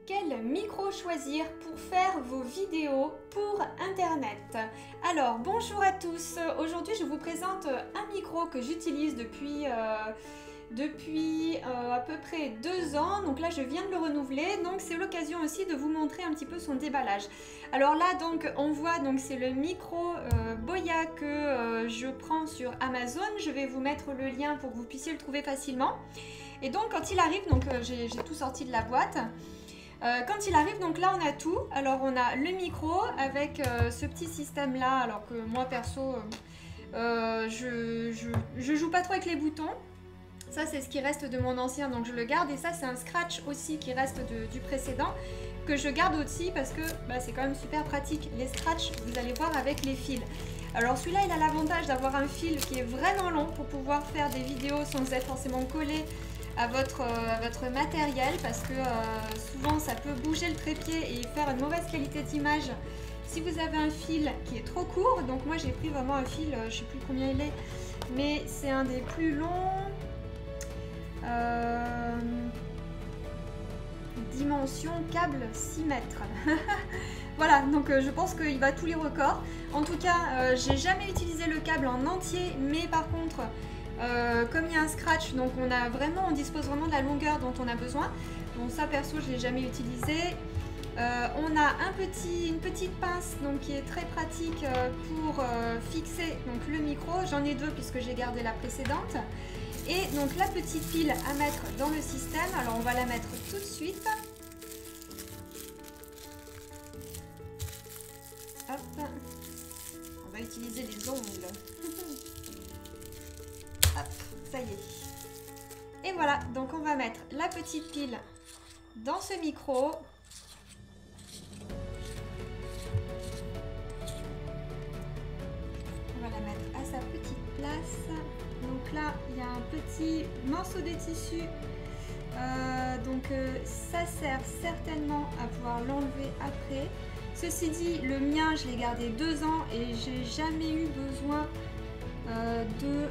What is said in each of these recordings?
Quel micro choisir pour faire vos vidéos pour internet? Alors bonjour à tous, aujourd'hui je vous présente un micro que j'utilise depuis à peu près 2 ans. Donc là je viens de le renouveler, donc c'est l'occasion aussi de vous montrer un petit peu son déballage. Alors là donc on voit, donc c'est le micro Boya que je prends sur Amazon. Je vais vous mettre le lien pour que vous puissiez le trouver facilement. Et donc quand il arrive, donc j'ai tout sorti de la boîte. Quand il arrive, donc là on a tout. Alors on a le micro avec ce petit système là, alors que moi perso je joue pas trop avec les boutons. Ça c'est ce qui reste de mon ancien, donc je le garde. Et ça c'est un scratch aussi qui reste du précédent, que je garde aussi parce que c'est quand même super pratique. Les scratchs, vous allez voir avec les fils. Alors celui-là il a l'avantage d'avoir un fil qui est vraiment long pour pouvoir faire des vidéos sans être forcément collé à votre matériel, parce que souvent ça peut bouger le trépied et faire une mauvaise qualité d'image si vous avez un fil qui est trop court. Donc moi j'ai pris vraiment un fil, je sais plus combien il est, mais c'est un des plus longs, dimension câble 6 mètres. Voilà, donc je pense qu'il bat tous les records. En tout cas j'ai jamais utilisé le câble en entier, mais par contre comme il y a un scratch, donc on dispose vraiment de la longueur dont on a besoin. Bon, ça perso je l'ai jamais utilisé. On a une petite pince donc qui est très pratique pour fixer donc le micro. J'en ai deux puisque j'ai gardé la précédente. Et donc la petite pile à mettre dans le système. Alors on va la mettre tout de suite. Hop. On va utiliser les ongles. Hop, ça y est. Et voilà, donc on va mettre la petite pile dans ce micro. On va la mettre à sa petite place. Donc là, il y a un petit morceau de tissu. Ça sert certainement à pouvoir l'enlever après. Ceci dit, le mien, je l'ai gardé 2 ans et j'ai jamais eu besoin de...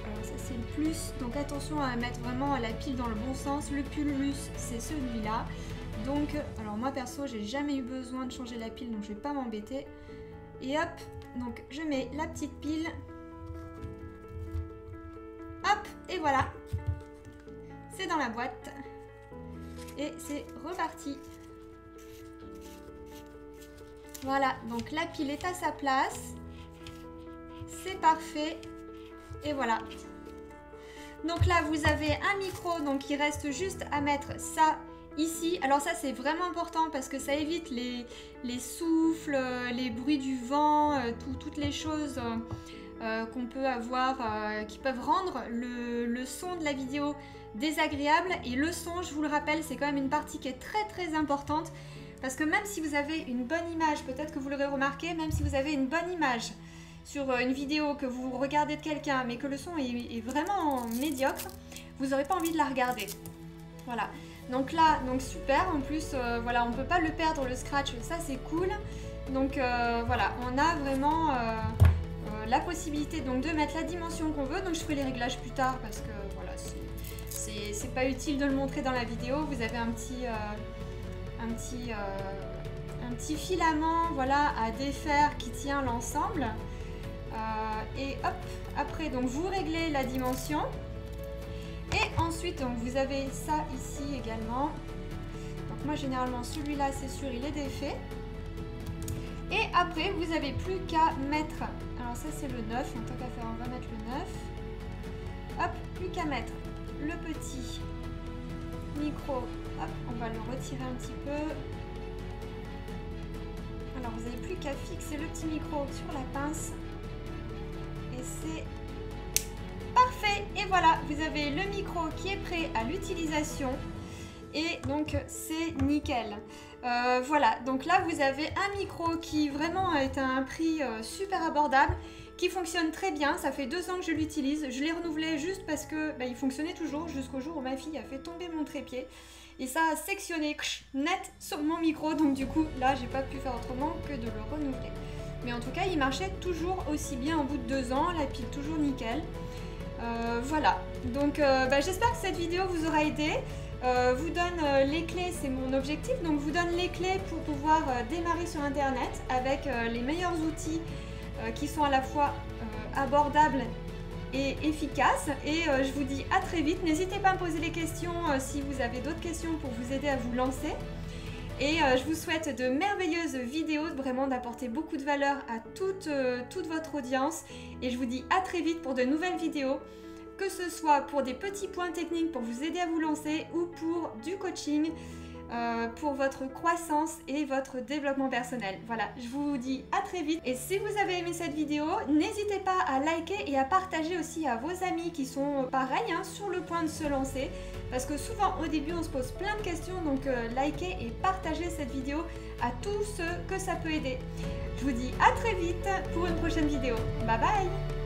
Alors ça c'est le plus, donc attention à mettre vraiment la pile dans le bon sens. Le plus c'est celui-là. Donc alors moi perso j'ai jamais eu besoin de changer la pile, donc je vais pas m'embêter. Et hop, donc je mets la petite pile. Hop, et voilà. C'est dans la boîte. Et c'est reparti. Voilà, donc la pile est à sa place. C'est parfait. Et voilà. Donc là vous avez un micro, donc il reste juste à mettre ça ici. Alors ça c'est vraiment important parce que ça évite les souffles, les bruits du vent, toutes les choses qu'on peut avoir qui peuvent rendre le son de la vidéo désagréable. Et le son, je vous le rappelle, c'est quand même une partie qui est très importante, parce que même si vous avez une bonne image, peut-être que vous l'aurez remarqué, même si vous avez une bonne image sur une vidéo, que vous regardez de quelqu'un mais que le son est vraiment médiocre, vous n'aurez pas envie de la regarder. Voilà, donc là, donc super, en plus voilà, on ne peut pas le perdre le scratch, ça c'est cool. Donc voilà, on a vraiment la possibilité donc de mettre la dimension qu'on veut. Donc je ferai les réglages plus tard parce que voilà, c'est pas utile de le montrer dans la vidéo. Vous avez un petit filament, voilà, à défaire qui tient l'ensemble. Et hop, après donc vous réglez la dimension. Et ensuite donc vous avez ça ici également. Donc moi généralement celui-là c'est sûr il est défait. Et après vous avez plus qu'à mettre, alors ça c'est le 9, en tant qu'à faire on va mettre le 9. Hop, plus qu'à mettre le petit micro. Hop, on va le retirer un petit peu. Alors vous n'avez plus qu'à fixer le petit micro sur la pince. Et c'est parfait. Et voilà, vous avez le micro qui est prêt à l'utilisation. Et donc c'est nickel. Voilà, donc là vous avez un micro qui vraiment est à un prix super abordable, qui fonctionne très bien. Ça fait 2 ans que je l'utilise. Je l'ai renouvelé juste parce que il fonctionnait toujours jusqu'au jour où ma fille a fait tomber mon trépied. Et ça a sectionné net sur mon micro. Donc du coup là j'ai pas pu faire autrement que de le renouveler. Mais en tout cas il marchait toujours aussi bien au bout de 2 ans. La pile toujours nickel. Voilà, donc j'espère que cette vidéo vous aura aidé. vous donne les clés, c'est mon objectif, donc vous donne les clés pour pouvoir démarrer sur internet avec les meilleurs outils qui sont à la fois abordables et efficaces. Et je vous dis à très vite. N'hésitez pas à me poser des questions si vous avez d'autres questions pour vous aider à vous lancer. Et je vous souhaite de merveilleuses vidéos, vraiment d'apporter beaucoup de valeur à toute votre audience. Et je vous dis à très vite pour de nouvelles vidéos, que ce soit pour des petits points techniques pour vous aider à vous lancer ou pour du coaching pour votre croissance et votre développement personnel. Voilà, je vous dis à très vite. Et si vous avez aimé cette vidéo, n'hésitez pas à liker et à partager aussi à vos amis qui sont pareils, hein, sur le point de se lancer. Parce que souvent au début on se pose plein de questions, donc likez et partagez cette vidéo à tous ceux que ça peut aider. Je vous dis à très vite pour une prochaine vidéo. Bye bye!